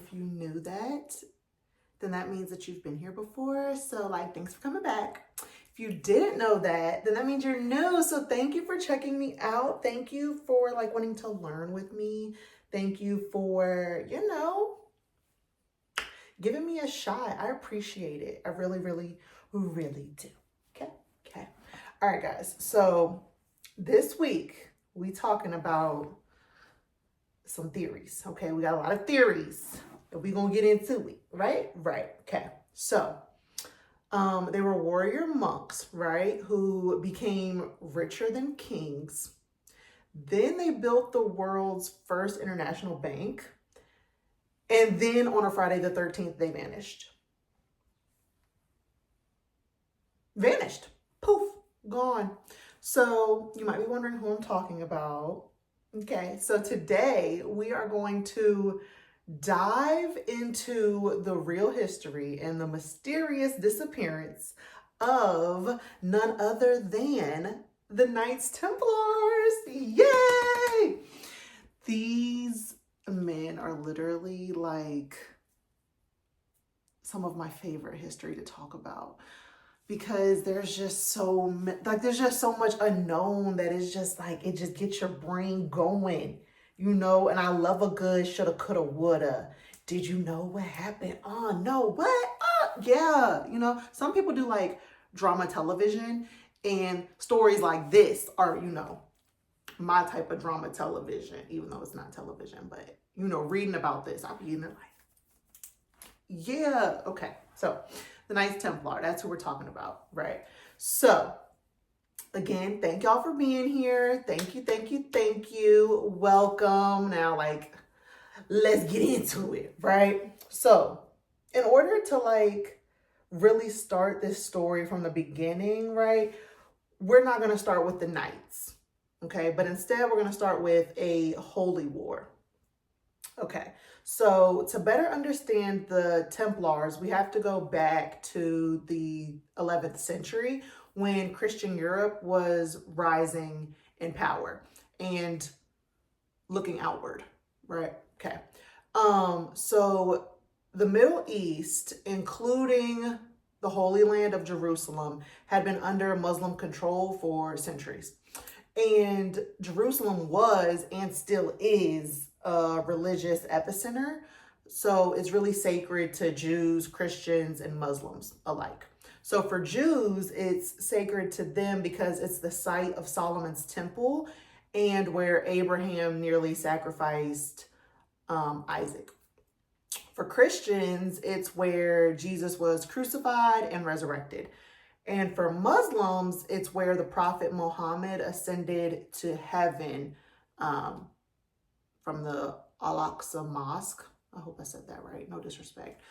if you knew that, then that means that you've been here before. So like, thanks for coming back. If you didn't know that, then that means you're new. So thank you for checking me out. Thank you for like wanting to learn with me. Thank you for, giving me a shot. I appreciate it. I really, really, really do. Okay. Okay. All right, guys. So this week we talking about some theories. Okay. We got a lot of theories that we gonna get into it. Right. Okay. So they were warrior monks, right, who became richer than kings. Then they built the world's first international bank. And then on a Friday the 13th, they vanished. Vanished. Poof. Gone. So you might be wondering who I'm talking about. Okay. So today we are going to dive into the real history and the mysterious disappearance of none other than the Knights Templars. Yay! These men are literally like some of my favorite history to talk about, because there's just so much unknown that is just like, it just gets your brain going. And I love a good shoulda, coulda, woulda. Did you know what happened? Oh, no, what? Yeah. Some people do like drama television, and stories like this are, my type of drama television, even though it's not television, but, reading about this, I'll be in there like, yeah. Okay. So the Knights Templar, that's who we're talking about, right? So again, thank y'all for being here. Thank you. Welcome. Now, like, let's get into it, right? So in order to really start this story from the beginning, right, we're not going to start with the knights, okay? But instead, we're going to start with a holy war. Okay, so to better understand the Templars, we have to go back to the 11th century when Christian Europe was rising in power and looking outward, right? Okay. So the Middle East, including the Holy Land of Jerusalem, had been under Muslim control for centuries. And Jerusalem was and still is a religious epicenter. So it's really sacred to Jews, Christians, and Muslims alike. So for Jews, it's sacred to them because it's the site of Solomon's temple and where Abraham nearly sacrificed Isaac. For Christians, it's where Jesus was crucified and resurrected. And for Muslims, it's where the Prophet Muhammad ascended to heaven from the Al-Aqsa Mosque. I hope I said that right. No disrespect.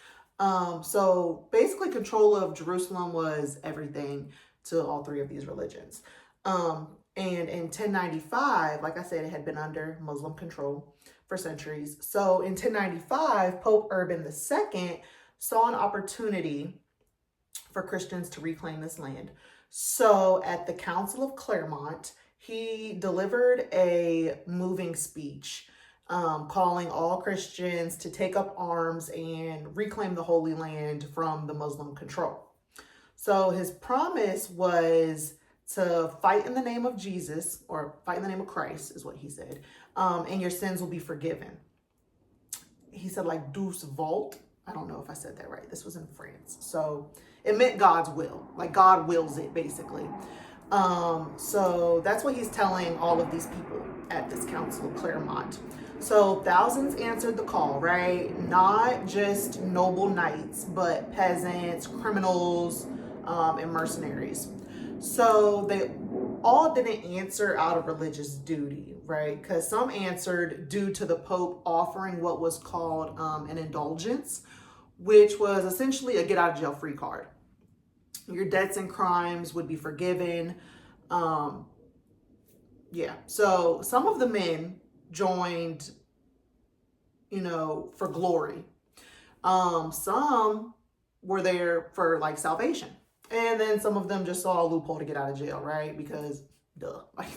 So basically, control of Jerusalem was everything to all three of these religions. And in 1095, like I said, it had been under Muslim control for centuries. So in 1095, Pope Urban II saw an opportunity for Christians to reclaim this land. So at the Council of Clermont, he delivered a moving speech calling all Christians to take up arms and reclaim the Holy Land from the Muslim control. So his promise was to fight in the name of Jesus, or fight in the name of Christ is what he said, and your sins will be forgiven. He said like douce vault. I don't know if I said that right. This was in France. So it meant God's will, like God wills it basically. So that's what he's telling all of these people at this Council of Clermont. So thousands answered the call, right? Not just noble knights, but peasants, criminals, and mercenaries. So they all didn't answer out of religious duty, right? Because some answered due to the Pope offering what was called an indulgence, which was essentially a get out of jail free card. Your debts and crimes would be forgiven. So some of the men joined, for glory. Some were there for like salvation. And then some of them just saw a loophole to get out of jail, right? Because duh, like,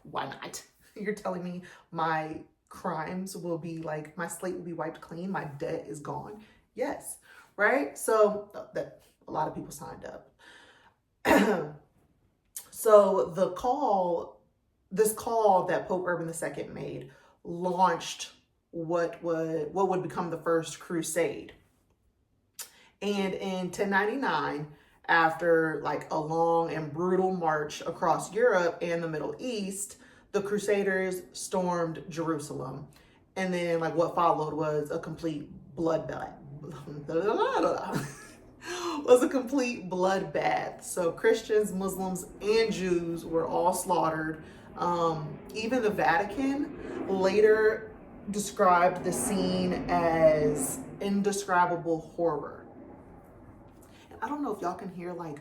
why not? You're telling me my crimes will be like, my slate will be wiped clean, my debt is gone. Yes, right? So that a lot of people signed up. So this call that Pope Urban II made launched what would become the first crusade. And in 1099, after like a long and brutal march across Europe and the Middle East, the Crusaders stormed Jerusalem. And then like what followed was a complete bloodbath. Was a complete bloodbath. So Christians, Muslims, and Jews were all slaughtered. Even the Vatican later described the scene as indescribable horror. And I don't know if y'all can hear like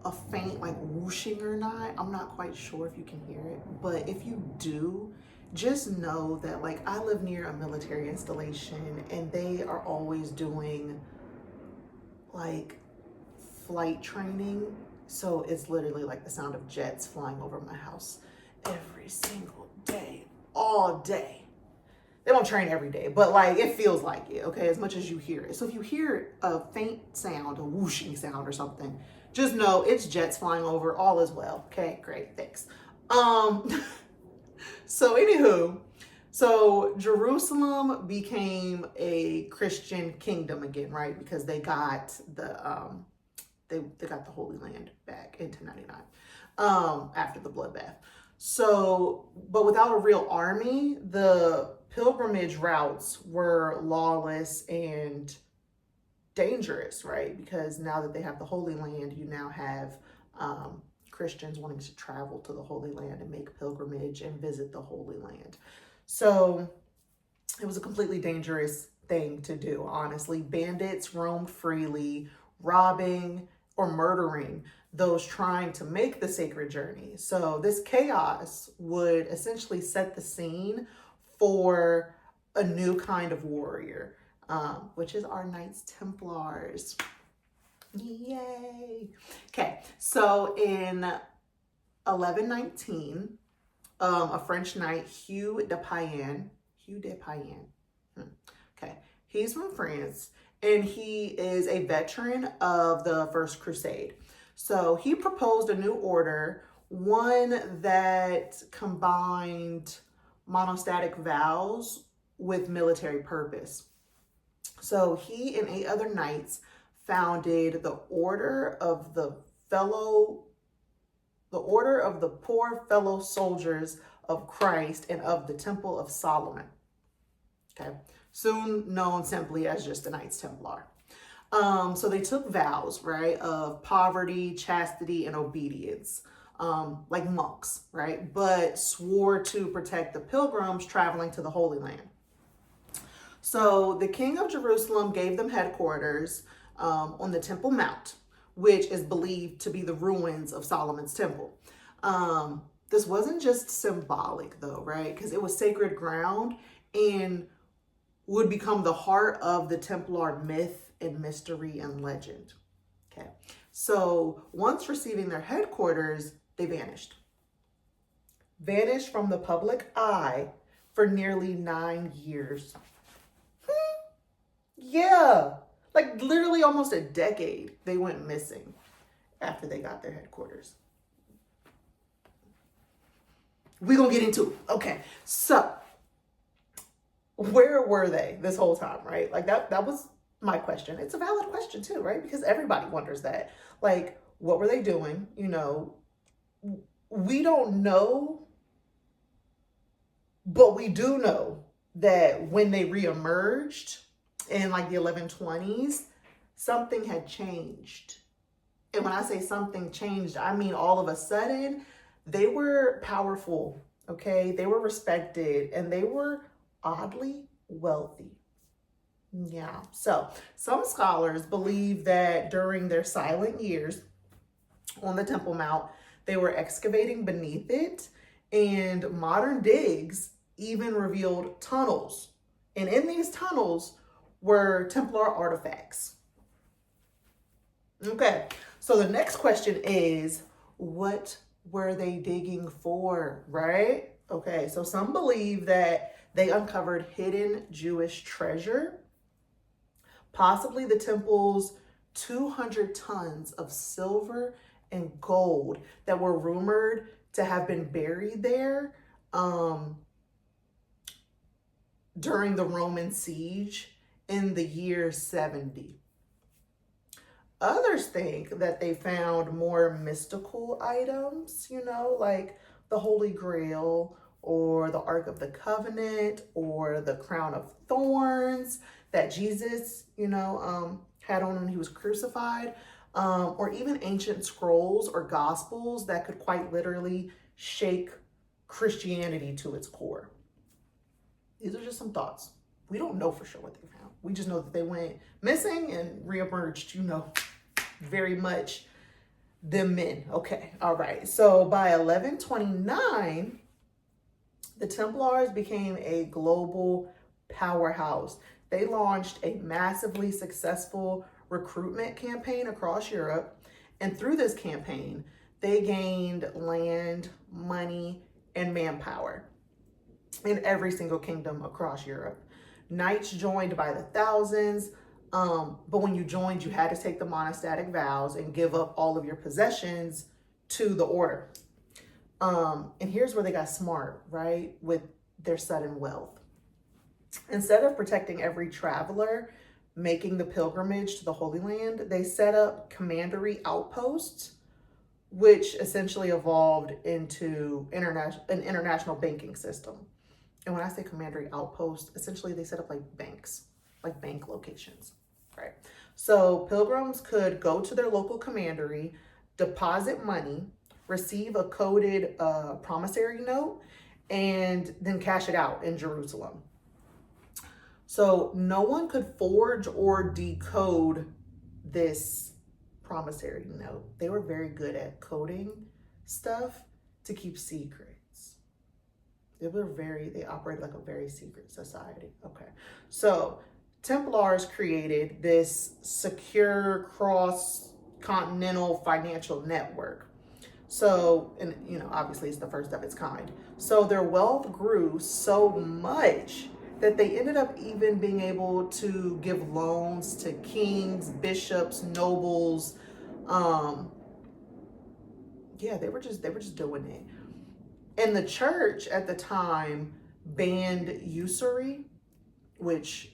a faint like whooshing or not. I'm not quite sure if you can hear it, but if you do, just know that like I live near a military installation and they are always doing like flight training. So it's literally like the sound of jets flying over my house every single day, all day. They don't train every day, but like it feels like it, okay, as much as you hear it. So if you hear a faint sound, a whooshing sound or something, just know it's jets flying over, all is well. Okay, great, thanks. So anywho, so Jerusalem became a Christian kingdom again, right? Because they got the they got the Holy Land back in 1099 after the bloodbath. So, but without a real army, the pilgrimage routes were lawless and dangerous, right? Because now that they have the Holy Land, you now have Christians wanting to travel to the Holy Land and make pilgrimage and visit the Holy Land. So it was a completely dangerous thing to do, honestly. Bandits roamed freely, robbing or murdering those trying to make the sacred journey. So this chaos would essentially set the scene for a new kind of warrior, which is our Knights Templars. Yay! Okay, so in 1119, a French knight, Hugh de Payens, okay, he's from France, and he is a veteran of the First Crusade. So he proposed a new order, one that combined monastic vows with military purpose. So he and 8 other knights founded the Order of the Poor Fellow Soldiers of Christ and of the Temple of Solomon. Okay, soon known simply as just the Knights Templar. So they took vows, right, of poverty, chastity, and obedience, like monks, right, but swore to protect the pilgrims traveling to the Holy Land. So the King of Jerusalem gave them headquarters on the Temple Mount, which is believed to be the ruins of Solomon's temple. This wasn't just symbolic though, right? Because it was sacred ground and would become the heart of the Templar myth and mystery and legend. Okay, so once receiving their headquarters, they vanished from the public eye for nearly 9 years. Yeah, like literally almost a decade they went missing after they got their headquarters. We're gonna get into it. Okay, so where were they this whole time, right? Like that was my question. It's a valid question too, right? Because everybody wonders that. Like, what were they doing? You know, we don't know, but we do know that when they reemerged in like the 1120s, something had changed. And when I say something changed, I mean all of a sudden they were powerful, okay? They were respected and they were oddly wealthy. Yeah, so some scholars believe that during their silent years on the Temple Mount, they were excavating beneath it, and modern digs even revealed tunnels. And in these tunnels were Templar artifacts. Okay, so the next question is, what were they digging for, right? Okay, so some believe that They uncovered hidden Jewish treasure, possibly the temple's 200 tons of silver and gold that were rumored to have been buried there during the Roman siege in the year 70. Others think that they found more mystical items, like the Holy Grail or the Ark of the Covenant or the crown of thorns that Jesus, had on when he was crucified, or even ancient scrolls or gospels that could quite literally shake Christianity to its core. These are just some thoughts. We don't know for sure what they found. We just know that they went missing and reemerged, very much them men. Okay, all right. So by 1129, the Templars became a global powerhouse. They launched a massively successful recruitment campaign across Europe. And through this campaign, they gained land, money, and manpower in every single kingdom across Europe. Knights joined by the thousands, but when you joined, you had to take the monastic vows and give up all of your possessions to the order. And here's where they got smart, right, with their sudden wealth. Instead of protecting every traveler making the pilgrimage to the Holy Land, they set up commandery outposts, which essentially evolved into an international banking system. And when I say commandery outposts, essentially they set up like banks, like bank locations, right? So pilgrims could go to their local commandery, deposit money, receive a coded promissory note, and then cash it out in Jerusalem. So no one could forge or decode this promissory note. They were very good at coding stuff to keep secrets. They operated like a very secret society. Okay. So Templars created this secure cross-continental financial network. So, and obviously it's the first of its kind. So their wealth grew so much that they ended up even being able to give loans to kings, bishops, nobles. They were just doing it. And the church at the time banned usury, which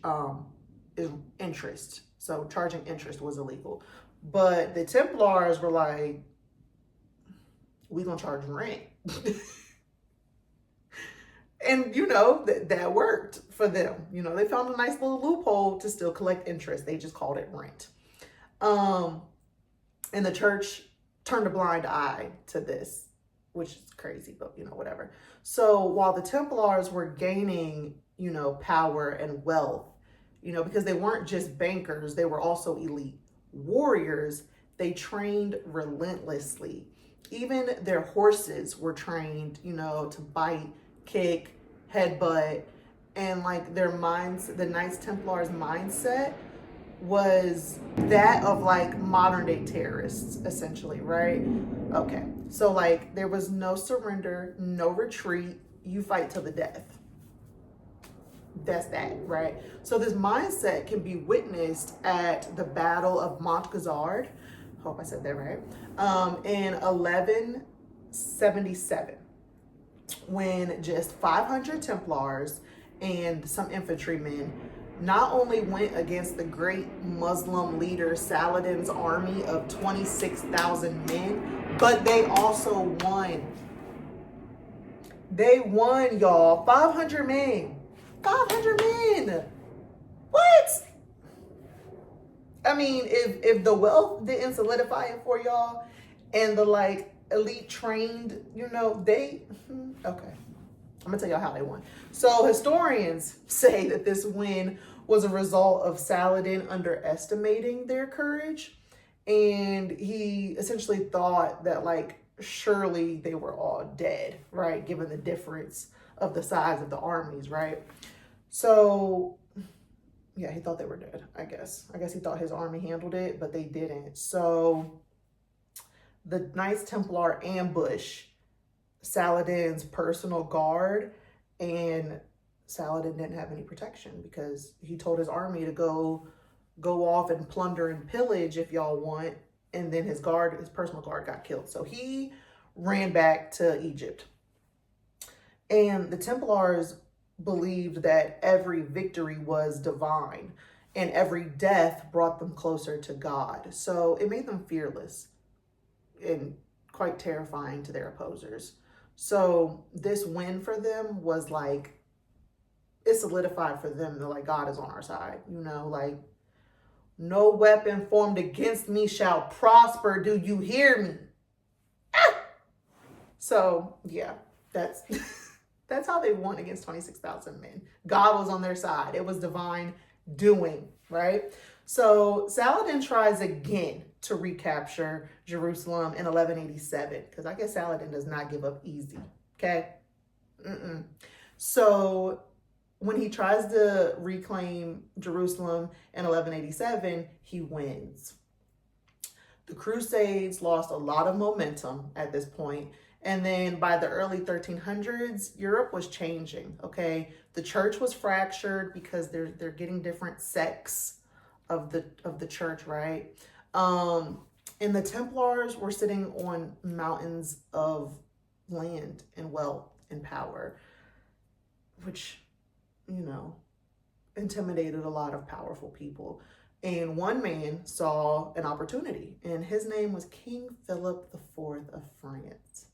is interest. So charging interest was illegal. But the Templars were like, we gonna charge rent. And that worked for them. They found a nice little loophole to still collect interest. They just called it rent. And the church turned a blind eye to this, which is crazy, but whatever. So while the Templars were gaining, power and wealth, because they weren't just bankers, they were also elite warriors. They trained relentlessly. Even their horses were trained, to bite, kick, headbutt, and like the Knights Templars mindset was that of like modern day terrorists, essentially, right? Okay, so like there was no surrender, no retreat, you fight to the death. That's that, right? So this mindset can be witnessed at the Battle of Montgazard, hope I said that right, in 1177. When just 500 Templars and some infantrymen not only went against the great Muslim leader Saladin's army of 26,000 men, but they also won. They won, y'all. 500 men. 500 men. What? I mean, if the wealth didn't solidify it for y'all, and the like elite trained, okay. I'm gonna tell y'all how they won. So historians say that this win was a result of Saladin underestimating their courage. And he essentially thought that like, surely they were all dead, right? Given the difference of the size of the armies, right? So yeah, he thought they were dead, I guess. I guess he thought his army handled it, but they didn't. So the Knights Templar ambush Saladin's personal guard, and Saladin didn't have any protection because he told his army to go off and plunder and pillage if y'all want. And then his personal guard got killed. So he ran back to Egypt. And the Templars believed that every victory was divine and every death brought them closer to God. So it made them fearless and quite terrifying to their opposers. So this win for them was like, it solidified for them that like God is on our side, you know, like no weapon formed against me shall prosper. Do you hear me? Ah! So yeah, that's that's how they won against 26,000 men. God was on their side. It was divine doing, right? So Saladin tries again to recapture Jerusalem in 1187, because I guess Saladin does not give up easy, okay? So when he tries to reclaim Jerusalem in 1187, he wins. The Crusades lost a lot of momentum at this point. And then by the early 1300s, Europe was changing, okay? The church was fractured because they're getting different sects of the church, right? And the Templars were sitting on mountains of land and wealth and power, which, you know, intimidated a lot of powerful people. And one man saw an opportunity, and his name was King Philip IV of France.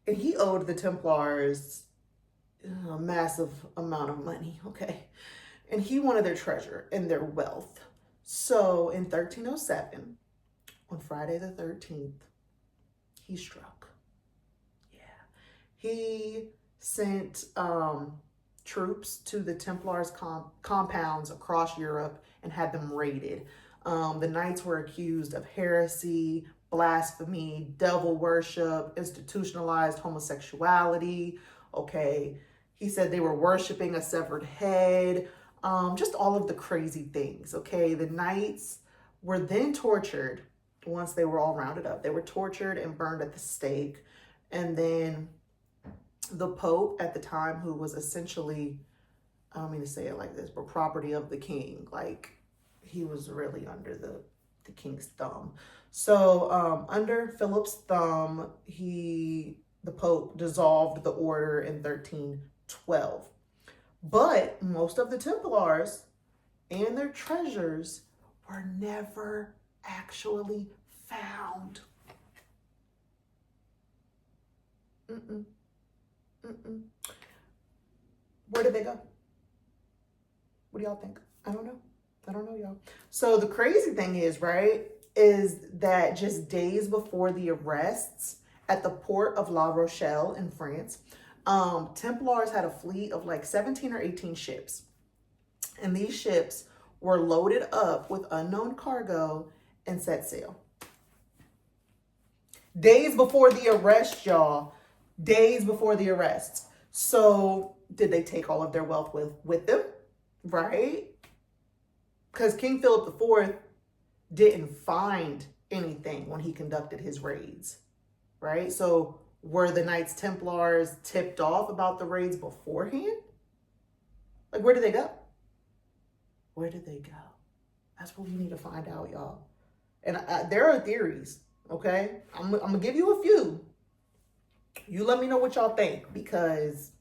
And he owed the Templars a massive amount of money, okay? And he wanted their treasure and their wealth. So in 1307, on Friday the 13th, he struck. Yeah. He sent troops to the Templars compounds across Europe and had them raided. The Knights were accused of heresy, blasphemy, devil worship, institutionalized homosexuality. Okay. He said they were worshiping a severed head, just all of the crazy things. Okay. The Knights were then tortured once they were all rounded up. They were tortured and burned at the stake. And then the Pope at the time, who was essentially, I don't mean to say it like this, but property of the king, like he was really under the king's thumb. So under Philip's thumb, the Pope dissolved the order in 1312. But most of the Templars and their treasures were never actually found. Where did they go? What do y'all think? I don't know, y'all. So the crazy thing is, right, is that just days before the arrests at the port of La Rochelle in France, Templars had a fleet of like 17 or 18 ships. And these ships were loaded up with unknown cargo and set sail. Days before the arrest, y'all. Days before the arrest. So did they take all of their wealth with them? Right? Because King Philip IV didn't find anything when he conducted his raids. Right? So were the Knights Templars tipped off about the raids beforehand? Like, where did they go? Where did they go? That's what we need to find out, y'all. And there are theories, okay? I'm going to give you a few. You let me know what y'all think, because,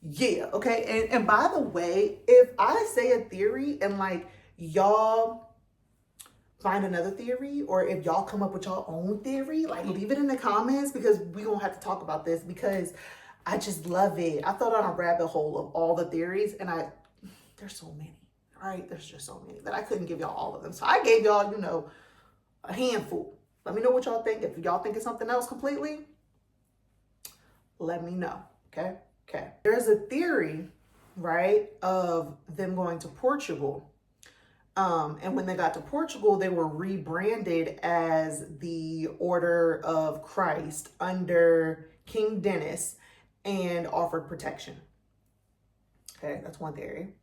yeah, okay? And by the way, if I say a theory and, like, y'all find another theory, or if y'all come up with y'all own theory, like, leave it in the comments, because we're going to have to talk about this, because I just love it. I fell down a rabbit hole of all the theories, and there's so many, right? There's just so many that I couldn't give y'all all of them. So I gave y'all, you know, a handful. Let me know what y'all think. If y'all think it's something else completely, let me know, okay? Okay. There's a theory, right, of them going to Portugal. And when they got to Portugal, they were rebranded as the Order of Christ under King Dennis and offered protection. Okay, that's one theory.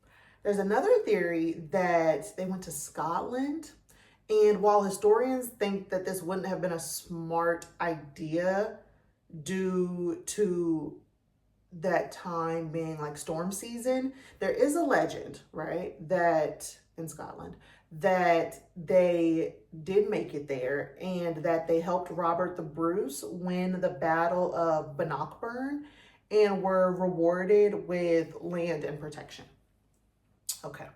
There's another theory that they went to Scotland. And while historians think that this wouldn't have been a smart idea due to that time being like storm season, there is a legend, right, that in Scotland, that they did make it there and that they helped Robert the Bruce win the Battle of Bannockburn and were rewarded with land and protection. Okay.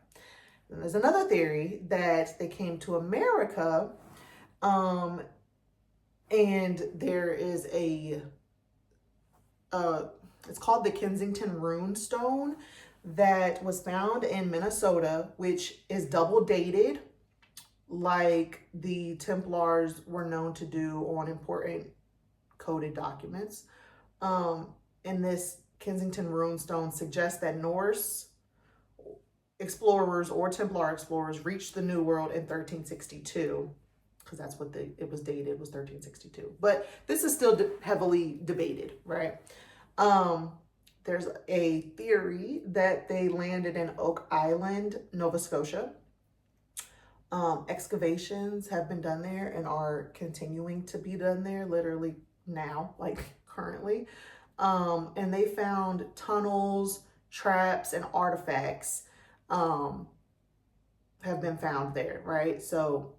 And there's another theory that they came to America, and there is it's called the Kensington Rune Stone that was found in Minnesota, which is double dated, like the Templars were known to do on important coded documents. And this Kensington Rune Stone suggests that Norse explorers or Templar explorers reached the New World in 1362, because that's what it was dated, was 1362. But this is still heavily debated, right? There's a theory that they landed in Oak Island, Nova Scotia. Excavations have been done there and are continuing to be done there literally now, like currently. And they found tunnels, traps, and artifacts have been found there, right? So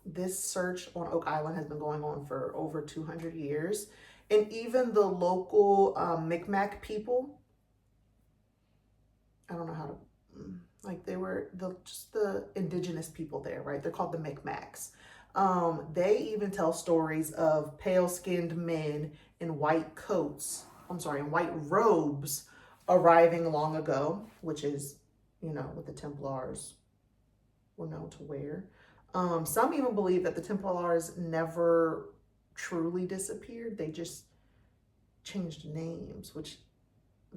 this search on Oak Island has been going on for over 200 years. And even the local Micmac people, I don't know how to, like they were just the indigenous people there, right? They're called the Micmacs. They even tell stories of pale-skinned men in white robes arriving long ago, which is, what the Templars were known to wear. Some even believe that the Templars never truly disappeared. They just changed names, which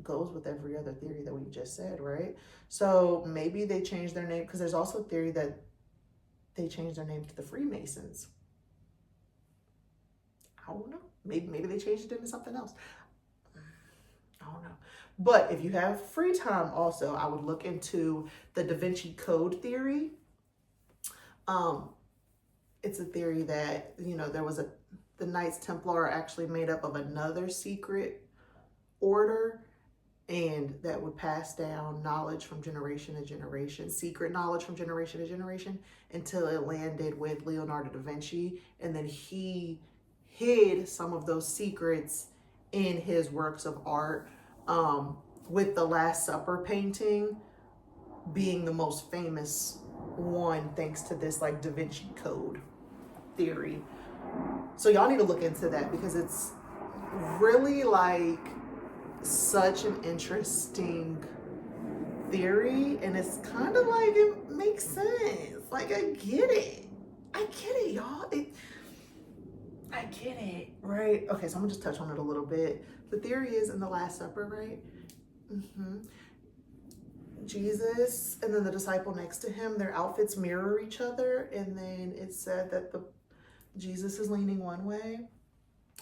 goes with every other theory that we just said, right? So maybe they changed their name, because there's also a theory that they changed their name to the Freemasons. I don't know. Maybe they changed it into something else. I don't know. But if you have free time also, I would look into the Da Vinci Code theory. It's a theory that, the Knights Templar are actually made up of another secret order, and that would pass down knowledge from generation to generation, secret knowledge from generation to generation, until it landed with Leonardo da Vinci. And then he hid some of those secrets in his works of art, with the Last Supper painting being the most famous one, thanks to this like Da Vinci Code theory. So y'all need to look into that, because it's really like such an interesting theory, and it's kind of like it makes sense. Like I get it, y'all. I get it, right? Okay, so I'm gonna just touch on it a little bit. The theory is in the Last Supper, right? Jesus and then the disciple next to him, their outfits mirror each other, and then it's said that Jesus is leaning one way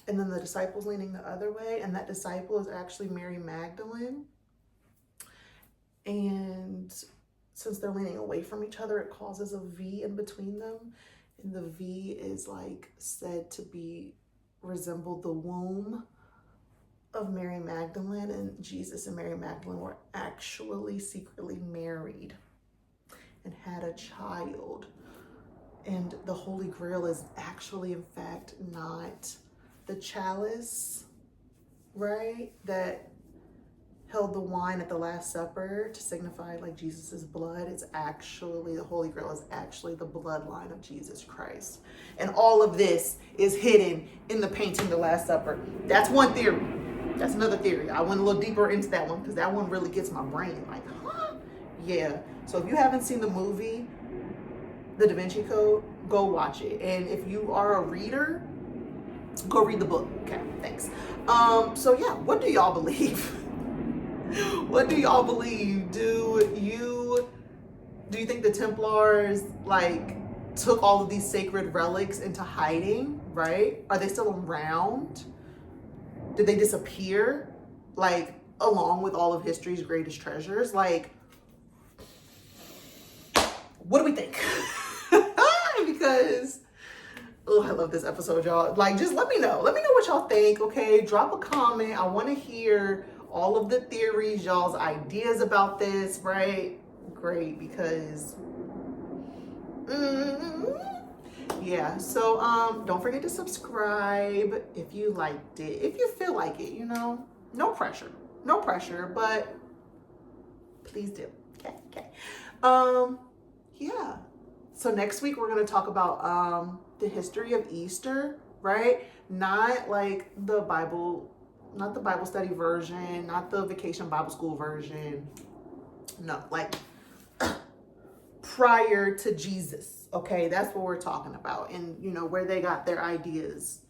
and then the disciple's leaning the other way, and that disciple is actually Mary Magdalene. And since they're leaning away from each other, it causes a V in between them, and the V is like said to resemble the womb of Mary Magdalene, and Jesus and Mary Magdalene were actually secretly married and had a child. And the Holy Grail is actually, in fact, not the chalice, right, that held the wine at the Last Supper to signify like Jesus's blood. It's actually, the Holy Grail is actually the bloodline of Jesus Christ. And all of this is hidden in the painting, The Last Supper. That's one theory. That's another theory. I went a little deeper into that one because that one really gets my brain like, huh? Yeah. So if you haven't seen the movie, The Da Vinci Code, go watch it. And if you are a reader, go read the book. Okay, thanks. So yeah, what do y'all believe? What do y'all believe? Do you think the Templars like took all of these sacred relics into hiding, right? Are they still around? Did they disappear, like, along with all of history's greatest treasures? Like, what do we think? Because, oh, I love this episode, y'all. Like, just let me know. Let me know what y'all think, okay? Drop a comment. I want to hear all of the theories, y'all's ideas about this, right? Great, because yeah, so don't forget to subscribe if you liked it, if you feel like it, you know. No pressure, but please do. Okay. Yeah. So next week we're gonna talk about the history of Easter, right? Not like the Bible, not the Bible study version, not the vacation Bible school version. No, like prior to Jesus. Okay, that's what we're talking about, and you know where they got their ideas,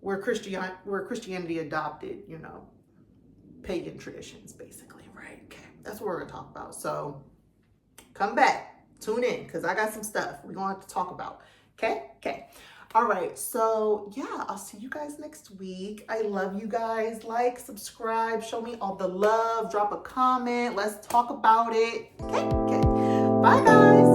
where Christianity adopted, you know, pagan traditions, basically, right? Okay, that's what we're gonna talk about. So come back, tune in, because I got some stuff we're gonna have to talk about. Okay. All right, so yeah, I'll see you guys next week. I love you guys. Like, subscribe, show me all the love, drop a comment, let's talk about it. Okay. Bye guys.